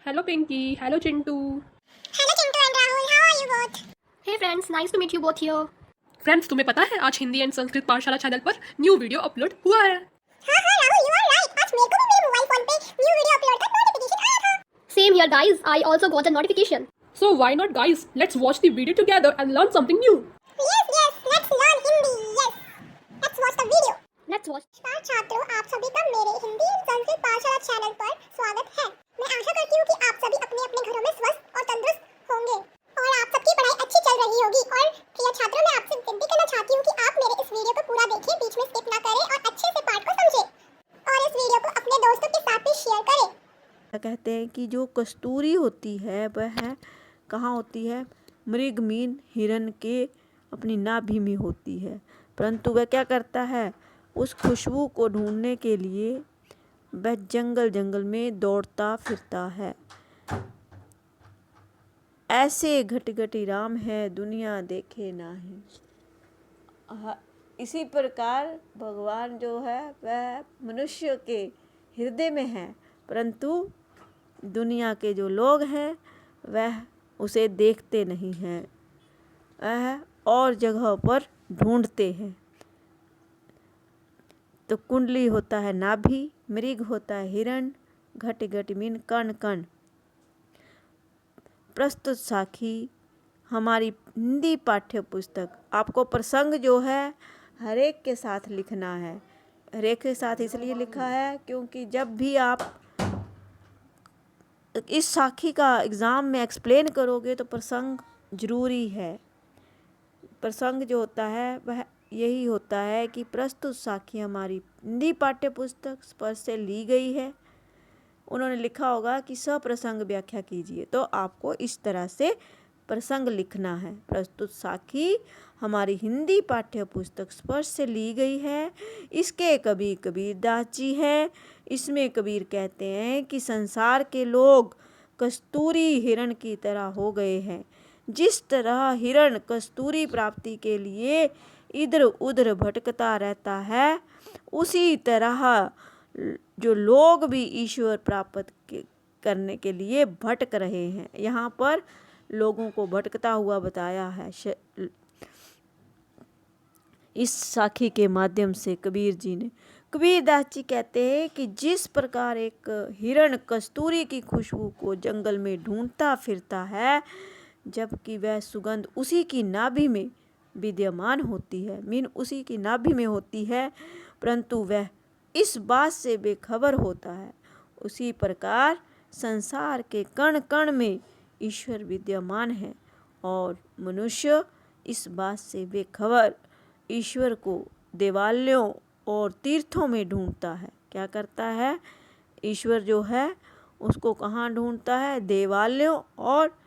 Hello Pinky, hello Chintu. Hello Chintu and Rahul, how are you both? Hey friends, nice to meet you both here. Friends तुम्हें पता है आज Hindi and Sanskrit पाठशाला channel पर new video upload हुआ है। हाँ राहुल, you are right. आज मेरे को भी मेरे मोबाइल फोन पे न्यू वीडियो अपलोड का नोटिफिकेशन आया था। Same here guys, I also got a notification. So why not guys, let's watch the video together and learn something new. Yes, let's learn Hindi. Yes, let's watch the video. Let's watch. नमस्कार छात्रों, आप सभी का मेरे Hindi and Sanskrit पाठशाला channel पर स्वागत है। मैं आशा करती हूँ कि आप सभी अपने अपने घरों में स्वस्थ और तंदुरुस्त होंगे और आप सबकी पढ़ाई अच्छी चल रही होगी। और प्रिय छात्रों, मैं आपसे विनती करना चाहती हूँ कि आप मेरे इस वीडियो को पूरा देखें, बीच में स्किप ना करें और अच्छे से पाठ को समझें और इस वीडियो को अपने दोस्तों के साथ भी शेयर करें। कहते हैं कि जो कस्तूरी होती है वह कहाँ होती है? मृग मीन हिरन के अपनी नाभि में होती है, परंतु वह क्या करता है? उस खुशबू को ढूंढने के लिए वह जंगल जंगल में दौड़ता फिरता है। ऐसे घटघटी राम है दुनिया देखे नाही। इसी प्रकार भगवान जो है वह मनुष्य के हृदय में है, परंतु दुनिया के जो लोग हैं वह उसे देखते नहीं हैं, वह और जगह पर ढूंढते हैं। तो कुंडली होता है नाभि, मृग होता है हिरण, घट घट मीन कण कण। प्रस्तुत साखी हमारी हिंदी पाठ्य पुस्तक। आपको प्रसंग जो है हर एक के साथ लिखना है। हर एक के साथ इसलिए लिखा है क्योंकि जब भी आप इस साखी का एग्ज़ाम में एक्सप्लेन करोगे तो प्रसंग जरूरी है। प्रसंग जो होता है वह यही होता है कि प्रस्तुत साखी हमारी हिंदी पाठ्य पुस्तक स्पर्श से ली गई है। उन्होंने लिखा होगा कि सप्रसंग व्याख्या कीजिए, तो आपको इस तरह से प्रसंग लिखना है। प्रस्तुत साखी हमारी हिंदी पाठ्य पुस्तक स्पर्श से ली गई है। इसके कवि कबीरदास जी हैं। इसमें कबीर कहते हैं कि संसार के लोग कस्तूरी हिरण की तरह हो गए हैं। जिस तरह हिरण कस्तूरी प्राप्ति के लिए इधर उधर भटकता रहता है, उसी तरह जो लोग भी ईश्वर प्राप्त करने के लिए भटक रहे हैं। यहाँ पर लोगों को भटकता हुआ बताया है इस साखी के माध्यम से कबीर जी ने। कबीरदास जी कहते हैं कि जिस प्रकार एक हिरण कस्तूरी की खुशबू को जंगल में ढूंढता फिरता है, जबकि वह सुगंध उसी की नाभि में विद्यमान होती है, मीन उसी की नाभि में होती है, परंतु वह इस बात से बेखबर होता है, उसी प्रकार संसार के कण कण में ईश्वर विद्यमान है और मनुष्य इस बात से बेखबर ईश्वर को देवालयों और तीर्थों में ढूंढता है। क्या करता है? ईश्वर जो है उसको कहाँ ढूंढता है? देवालयों और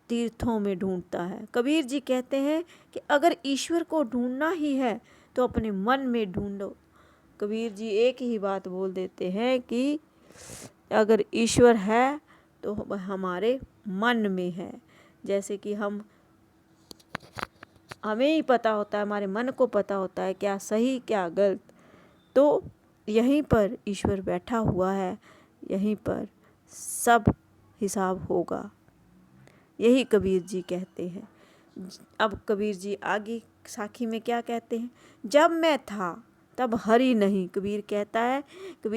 तीर्थों में ढूंढता है। कबीर जी कहते हैं कि अगर ईश्वर को ढूंढना ही है तो अपने मन में ढूंढो। कबीर जी एक ही बात बोल देते हैं कि अगर ईश्वर है तो वह हमारे मन में है। जैसे कि हमें ही पता होता है, हमारे मन को पता होता है क्या सही क्या गलत, तो यहीं पर ईश्वर बैठा हुआ है, यहीं पर सब हिसाब होगा। यही कबीर जी कहते हैं। अब कबीर जी आगे साखी में क्या कहते हैं? जब मैं था तब हरि नहीं। कबीर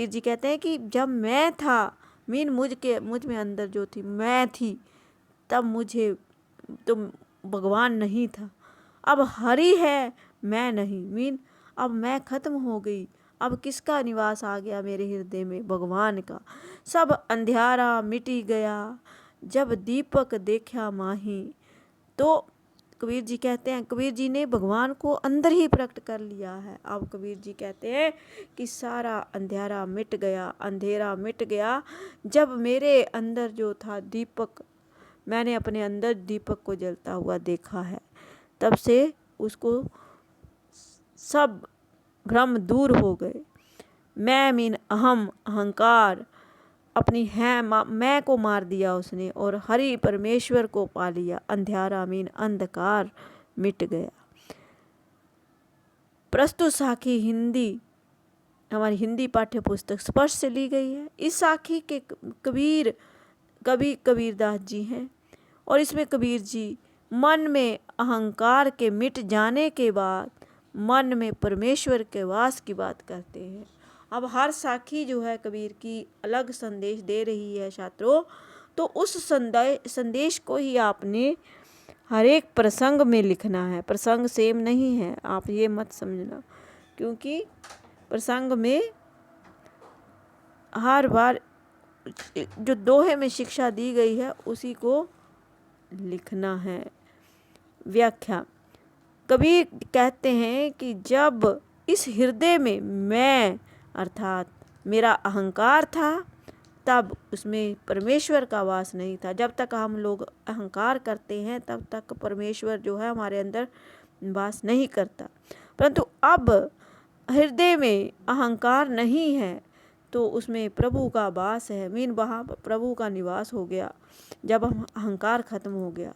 जी कहते हैं कि जब मैं था, मीन मुझ में अंदर जो थी मैं थी, तब मुझे तो भगवान नहीं था। अब हरि है, मैं नहीं, मीन अब मैं खत्म हो गई। अब किसका निवास आ गया मेरे हृदय में? भगवान का। सब अंधियारा मिटी गया जब दीपक देखा माही। तो कबीर जी कहते हैं, कबीर जी ने भगवान को अंदर ही प्रकट कर लिया है। अब कबीर जी कहते हैं कि सारा अंधेरा मिट गया, अंधेरा मिट गया जब मेरे अंदर जो था दीपक, मैंने अपने अंदर दीपक को जलता हुआ देखा है। तब से उसको सब भ्रम दूर हो गए। मैं मीन अहंकार अपनी मैं को मार दिया उसने और हरि परमेश्वर को पा लिया। अंधेरा मीन अंधकार मिट गया। प्रस्तुत साखी हमारी हिंदी पाठ्य पुस्तक स्पर्श से ली गई है। इस साखी के कबीर कवि कबीरदास जी हैं। और इसमें कबीर जी मन में अहंकार के मिट जाने के बाद मन में परमेश्वर के वास की बात करते हैं। अब हर साखी जो है कबीर की अलग संदेश दे रही है छात्रों, तो उस संदेश को ही आपने हर एक प्रसंग में लिखना है। प्रसंग सेम नहीं है, आप ये मत समझना, क्योंकि प्रसंग में हर बार जो दोहे में शिक्षा दी गई है उसी को लिखना है। व्याख्या, कबीर कहते हैं कि जब इस हृदय में मैं अर्थात मेरा अहंकार था, तब उसमें परमेश्वर का वास नहीं था। जब तक हम लोग अहंकार करते हैं तब तक परमेश्वर जो है हमारे अंदर वास नहीं करता। परंतु अब हृदय में अहंकार नहीं है तो उसमें प्रभु का वास है, वहाँ प्रभु का निवास हो गया। जब हम अहंकार खत्म हो गया,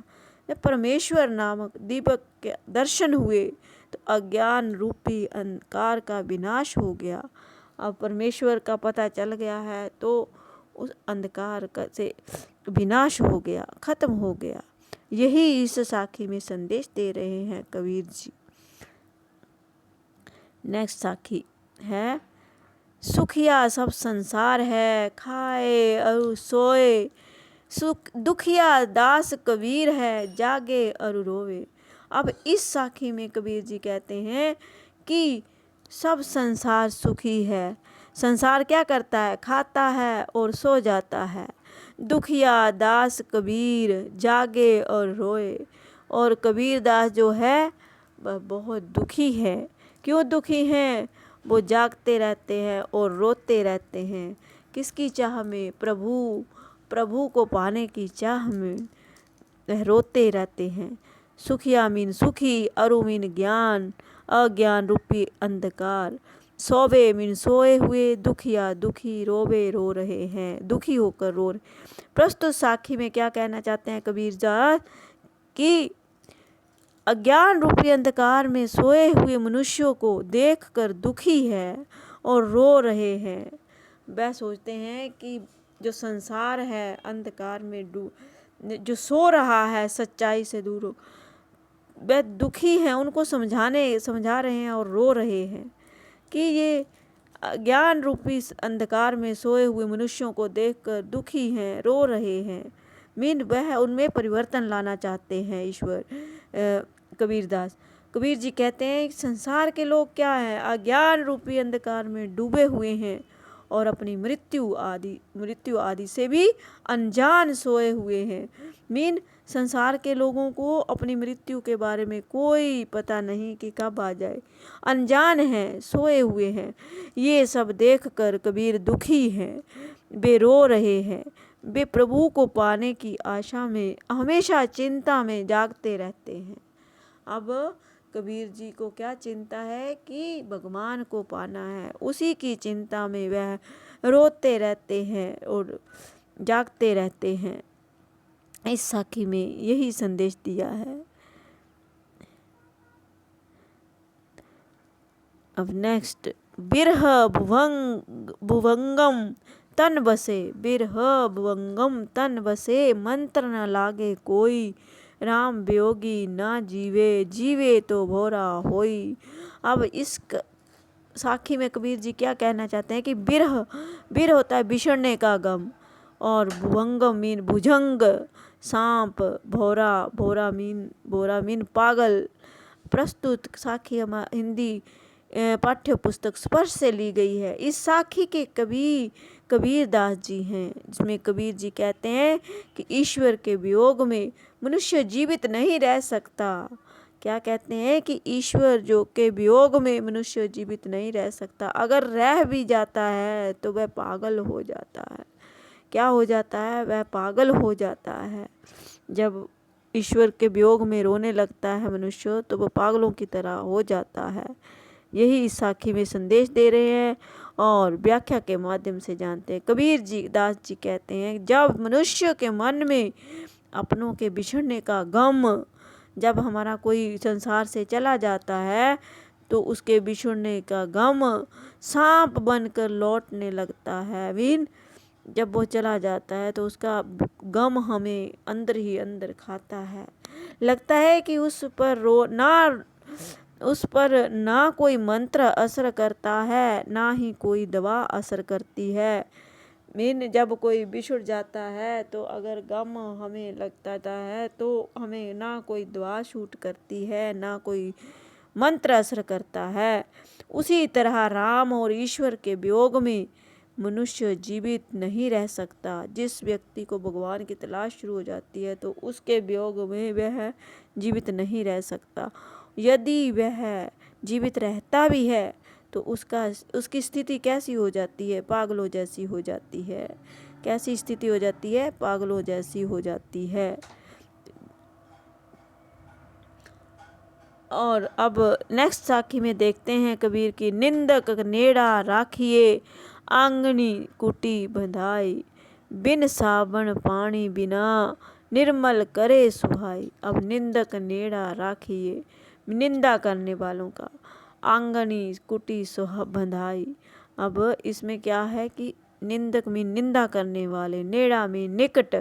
जब परमेश्वर नामक दीपक के दर्शन हुए तो अज्ञान रूपी अंधकार का विनाश हो गया। अब परमेश्वर का पता चल गया है तो उस अंधकार से विनाश हो गया, खत्म हो गया। यही इस साखी में संदेश दे रहे हैं कबीर जी। नेक्स्ट साखी है, सुखिया सब संसार है, खाए और सोए, सुख दुखिया दास कबीर है, जागे और रोवे। अब इस साखी में कबीर जी कहते हैं कि सब संसार सुखी है। संसार क्या करता है? खाता है और सो जाता है। दुखिया दास कबीर, जागे और रोए। और कबीर दास जो है वह बहुत दुखी है। क्यों दुखी हैं? वो जागते रहते हैं और रोते रहते हैं। किसकी चाह में? प्रभु को पाने की चाह में वह रोते रहते हैं। सुखिया मीन सुखी, अरु मीन ज्ञान, अज्ञान रूपी अंधकार। सोवे मीन सोए हुए, दुखिया दुखी, रोवे रो रहे हैं, दुखी होकर रो रहे। प्रस्तुत साखी में क्या कहना चाहते हैं कबीर दास कि अज्ञान रूपी अंधकार में सोए हुए मनुष्यों को देखकर दुखी है और रो रहे हैं। वह सोचते हैं कि जो संसार है अंधकार में जो सो रहा है सच्चाई से दूर, वह दुखी हैं। उनको समझा रहे हैं और रो रहे हैं कि ये ज्ञान रूपी अंधकार में सोए हुए मनुष्यों को देखकर दुखी हैं, रो रहे हैं। वह उनमें परिवर्तन लाना चाहते हैं ईश्वर कबीरदास। कबीर जी कहते हैं संसार के लोग क्या हैं? अज्ञान रूपी अंधकार में डूबे हुए हैं और अपनी मृत्यु आदि से भी अनजान सोए हुए हैं। संसार के लोगों को अपनी मृत्यु के बारे में कोई पता नहीं कि कब आ जाए, अनजान हैं, सोए हुए हैं। ये सब देखकर कबीर दुखी हैं, वे रो रहे हैं। वे प्रभु को पाने की आशा में हमेशा चिंता में जागते रहते हैं। अब कबीर जी को क्या चिंता है कि भगवान को पाना है, उसी की चिंता में वह रोते रहते हैं और जागते रहते हैं। इस साखी में यही संदेश दिया है। अब नेक्स्ट, बिरह भुवंगम तन बसे, बिरह भुवंगम तन बसे, मंत्र न लागे कोई, राम वियोगी ना जीवे, जीवे तो भोरा होई। अब इस साखी में कबीर जी क्या कहना चाहते हैं कि बिरह होता है बिछड़ने का गम, और भुवंगम मीन भुजंग, सांप, भोरा मीन पागल। प्रस्तुत साखी हमारी हिंदी पाठ्य पुस्तक स्पर्श से ली गई है। इस साखी के कवि कबीर दास जी हैं, जिसमें कबीर जी कहते हैं कि ईश्वर के वियोग में मनुष्य जीवित नहीं रह सकता। क्या कहते हैं कि ईश्वर जो के वियोग में मनुष्य जीवित नहीं रह सकता। अगर रह भी जाता है तो वह पागल हो जाता है। क्या हो जाता है? वह पागल हो जाता है। जब ईश्वर के वियोग में रोने लगता है मनुष्य तो वह पागलों की तरह हो जाता है। यही इस साखी में संदेश दे रहे हैं और व्याख्या के माध्यम से जानते हैं। कबीर जी दास जी कहते हैं जब मनुष्य के मन में अपनों के बिछड़ने का गम, जब हमारा कोई संसार से चला जाता है तो उसके बिछड़ने का गम सांप बनकर लौटने लगता है। जब वो चला जाता है तो उसका गम हमें अंदर ही अंदर खाता है। लगता है कि उस पर ना कोई मंत्र असर करता है, ना ही कोई दवा असर करती है। जब कोई बिछुड़ जाता है तो अगर गम हमें लगता है तो हमें ना कोई दवा शूट करती है, ना कोई मंत्र असर करता है। उसी तरह राम और ईश्वर के वियोग में मनुष्य जीवित नहीं रह सकता। जिस व्यक्ति को भगवान की तलाश शुरू हो जाती है तो उसके वियोग में वह जीवित नहीं रह सकता। यदि वह जीवित रहता भी है तो उसकी स्थिति कैसी हो जाती है? पागलों जैसी हो जाती है। कैसी स्थिति हो जाती है? पागलों जैसी हो जाती है। और अब नेक्स्ट साखी में देखते हैं कबीर की। निंदक नेड़ा राखिए, आंगनी कुटी बंधाई, बिन साबन पानी बिना, निर्मल करे सुहाई। अब निंदक नेड़ा राखिए, निंदा करने वालों का, आंगनी कुटी सुहा बंधाई। अब इसमें क्या है कि निंदक में निंदा करने वाले, नेड़ा में निकट,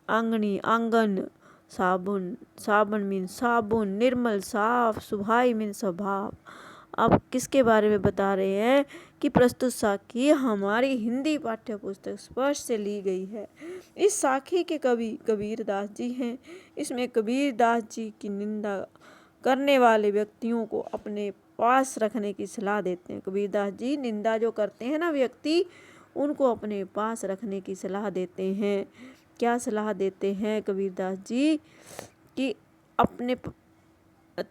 आंगनी आंगन, साबुन साबुन मीन साबुन, निर्मल साफ, सुभाई मीन स्वभाव। अब किसके बारे में बता रहे हैं कि प्रस्तुत साखी हमारी हिंदी पाठ्य पुस्तक स्पर्श से ली गई है। इस साखी के कवि कबीरदास जी हैं। इसमें कबीरदास जी की निंदा करने वाले व्यक्तियों को अपने पास रखने की सलाह देते हैं। कबीरदास जी निंदा जो करते हैं ना व्यक्ति, उनको अपने पास रखने की सलाह देते हैं। क्या सलाह देते हैं कबीरदास जी? कि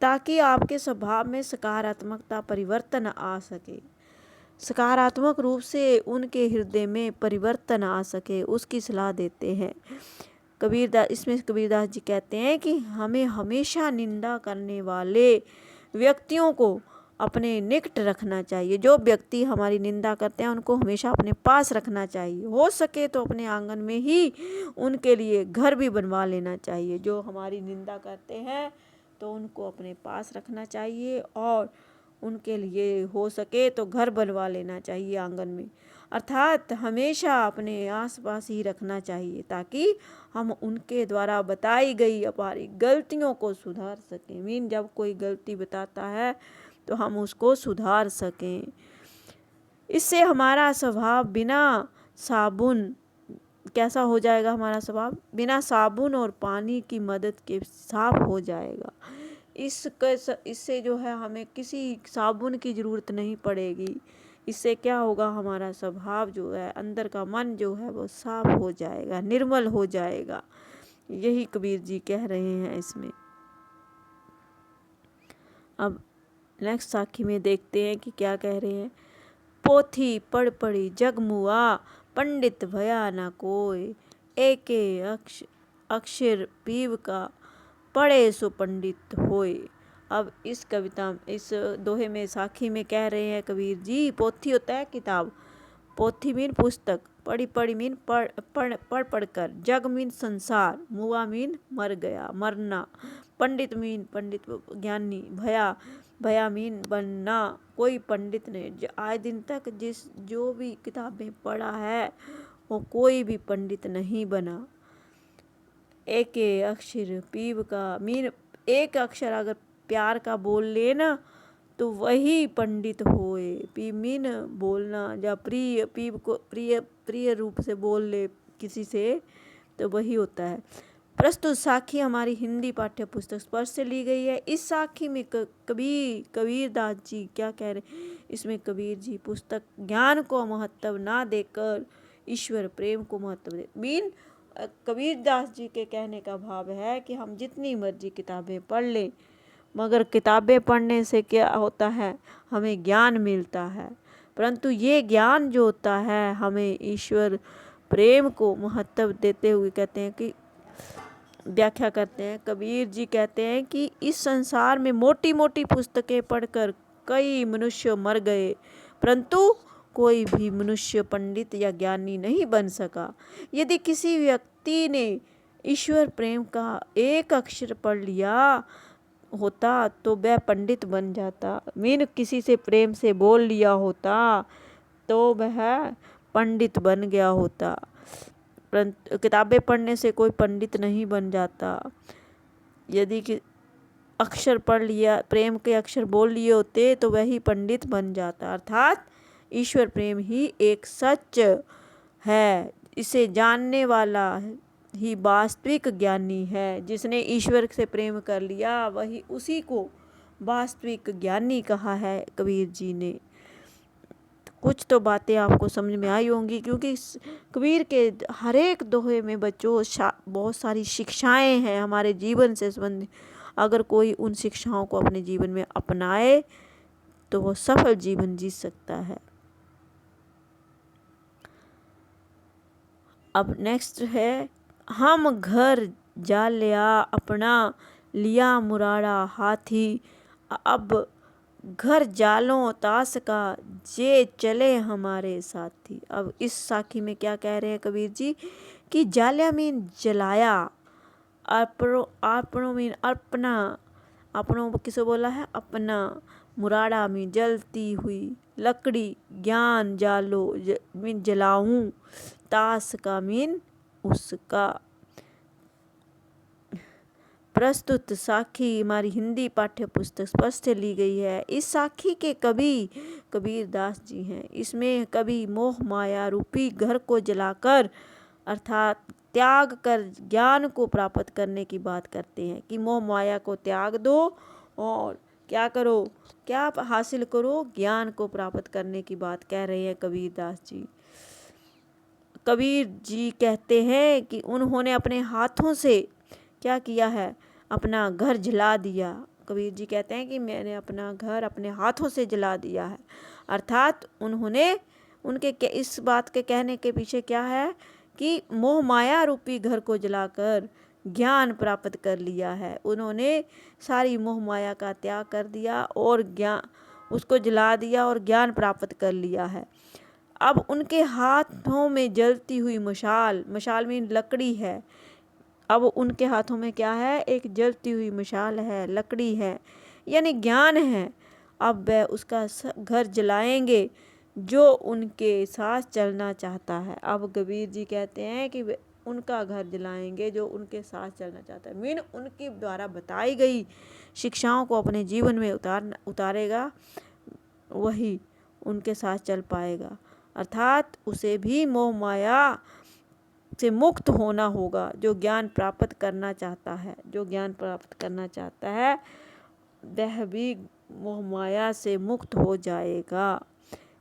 ताकि आपके स्वभाव में सकारात्मकता परिवर्तन आ सके, सकारात्मक रूप से उनके हृदय में परिवर्तन आ सके, उसकी सलाह देते हैं कबीरदास। इसमें कबीरदास जी कहते हैं कि हमें हमेशा निंदा करने वाले व्यक्तियों को अपने निकट रखना चाहिए। जो व्यक्ति हमारी निंदा करते हैं उनको हमेशा अपने पास रखना चाहिए। हो सके तो अपने आंगन में ही उनके लिए घर भी बनवा लेना चाहिए। जो हमारी निंदा करते हैं तो उनको अपने पास रखना चाहिए और उनके लिए हो सके तो घर बनवा लेना चाहिए आंगन में, अर्थात हमेशा अपने आसपास ही रखना चाहिए ताकि हम उनके द्वारा बताई गई हमारी गलतियों को सुधार सकें। मीन जब कोई गलती बताता है तो हम उसको सुधार सकें। इससे हमारा स्वभाव बिना साबुन, कैसा हो जाएगा हमारा स्वभाव? बिना साबुन और पानी की मदद के साफ हो जाएगा। इससे जो है हमें किसी साबुन की ज़रूरत नहीं पड़ेगी। इससे क्या होगा? हमारा स्वभाव जो है, अंदर का मन जो है वो साफ हो जाएगा, निर्मल हो जाएगा। यही कबीर जी कह रहे हैं इसमें। अब नेक्स्ट साखी में देखते हैं कि क्या कह रहे हैं। पोथी पढ़ पढ़ी जग मुआ, पंडित भया न कोय, एके अक्षर पीव का, पढ़े सो पंडित होय। अब इस कविता, इस दोहे में, साखी में कह रहे हैं कबीर जी, पोथी होता है किताब, पोथी मीन पुस्तक, पढ़ी पढ़ी मीन पढ़ कर, जग मीन संसार, मुआ मीन मर गया, मरना, पंडित मीन पंडित ज्ञानी, भया मीन बनना। कोई पंडित ने आज दिन तक जो भी किताबें पढ़ा है वो कोई भी पंडित नहीं बना। एक अक्षर पीव का मीन, एक अक्षर अगर प्यार का बोल ले ना तो वही पंडित होए। पी मीन बोलना, या प्रिय, पीव को प्रिय रूप से बोल ले किसी से तो वही होता है। प्रस्तुत साखी हमारी हिंदी पाठ्य पुस्तक स्पर्श से ली गई है। इस साखी में कबीरदास जी क्या कह रहे हैं? इसमें कबीर जी पुस्तक ज्ञान को महत्व ना देकर ईश्वर प्रेम को महत्व दे। मीन कबीरदास जी के कहने का भाव है कि हम जितनी मर्जी किताबें पढ़ लें, मगर किताबें पढ़ने से क्या होता है? हमें ज्ञान मिलता है, परंतु ये ज्ञान जो होता है हमें ईश्वर प्रेम को महत्व देते हुए कहते हैं कि, व्याख्या करते हैं कबीर जी, कहते हैं कि इस संसार में मोटी मोटी पुस्तकें पढ़कर कई मनुष्य मर गए, परंतु कोई भी मनुष्य पंडित या ज्ञानी नहीं बन सका। यदि किसी व्यक्ति ने ईश्वर प्रेम का एक अक्षर पढ़ लिया होता तो वह पंडित बन जाता। मीन किसी से प्रेम से बोल लिया होता तो वह पंडित बन गया होता, परंतु किताबें पढ़ने से कोई पंडित नहीं बन जाता। यदि कि अक्षर पढ़ लिया, प्रेम के अक्षर बोल लिए होते तो वही पंडित बन जाता। अर्थात ईश्वर प्रेम ही एक सच है, इसे जानने वाला ही वास्तविक ज्ञानी है। जिसने ईश्वर से प्रेम कर लिया वही उसी को वास्तविक ज्ञानी कहा है कबीर जी ने। कुछ तो बातें आपको समझ में आई होंगी, क्योंकि कबीर के हर एक दोहे में बच्चों बहुत सारी शिक्षाएं हैं हमारे जीवन से संबंधित। अगर कोई उन शिक्षाओं को अपने जीवन में अपनाए तो वो सफल जीवन जी सकता है। अब नेक्स्ट है, हम घर जा लिया अपना लिया मुराड़ा हाथी, अब घर जालों तास का जे चले हमारे साथी। अब इस साखी में क्या कह रहे हैं कबीर जी कि जालिया मीन जलाया, आपनों मीन अपना, अपनों किसे बोला है अपना, मुराड़ा मीन जलती हुई लकड़ी, ज्ञान जालो मीन जलाऊं, तास का मीन उसका। प्रस्तुत साखी हमारी हिंदी पाठ्य पुस्तक स्पष्ट से ली गई है। इस साखी के कवि कबीर दास जी हैं। इसमें कवि मोह माया रूपी घर को जलाकर अर्थात त्याग कर ज्ञान को प्राप्त करने की बात करते हैं कि मोह माया को त्याग दो और क्या करो, क्या हासिल करो, ज्ञान को प्राप्त करने की बात कह रहे हैं कबीर दास जी। कबीर जी कहते हैं कि उन्होंने अपने हाथों से क्या किया है, अपना घर जला दिया। कबीर जी कहते हैं कि मैंने अपना घर अपने हाथों से जला दिया है। अर्थात उन्होंने उनके इस बात के कहने के पीछे क्या है कि मोह माया रूपी घर को जलाकर ज्ञान प्राप्त कर लिया है। उन्होंने सारी मोह माया का त्याग कर दिया और ज्ञान उसको जला दिया और ज्ञान प्राप्त कर लिया है। अब उनके हाथों में जलती हुई मशाल, मशाल में लकड़ी है। अब उनके हाथों में क्या है, एक जलती हुई मशाल है, लकड़ी है, यानी ज्ञान है। अब वह उसका घर जलाएंगे जो उनके साथ चलना चाहता है। अब कबीर जी कहते हैं कि उनका घर जलाएंगे जो उनके साथ चलना चाहता है, मीन उनकी द्वारा बताई गई शिक्षाओं को अपने जीवन में उतारेगा वही उनके साथ चल पाएगा। अर्थात उसे भी मोह माया से मुक्त होना होगा। जो ज्ञान प्राप्त करना चाहता है, जो ज्ञान प्राप्त करना चाहता है वह भी मोह माया से मुक्त हो जाएगा।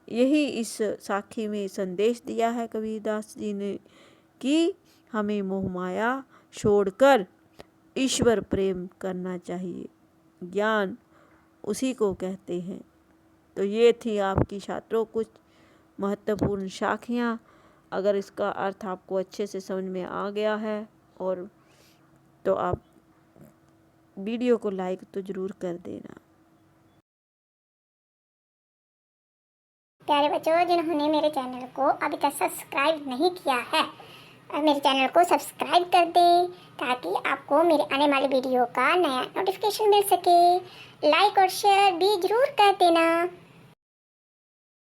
यही इस साखी में संदेश दिया है कबीरदास जी ने कि हमें मोह माया छोड़कर ईश्वर प्रेम करना चाहिए। ज्ञान उसी को कहते हैं। तो ये थी आपकी छात्रों कुछ महत्वपूर्ण साखियाँ। अगर इसका अर्थ आपको अच्छे से समझ में आ गया है और तो आप वीडियो को लाइक तो ज़रूर कर देना। प्यारे बच्चों, जिन्होंने मेरे चैनल को अभी तक सब्सक्राइब नहीं किया है, मेरे चैनल को सब्सक्राइब कर दें ताकि आपको मेरे आने वाले वीडियो का नया नोटिफिकेशन मिल सके। लाइक और शेयर भी ज़रूर कर देना।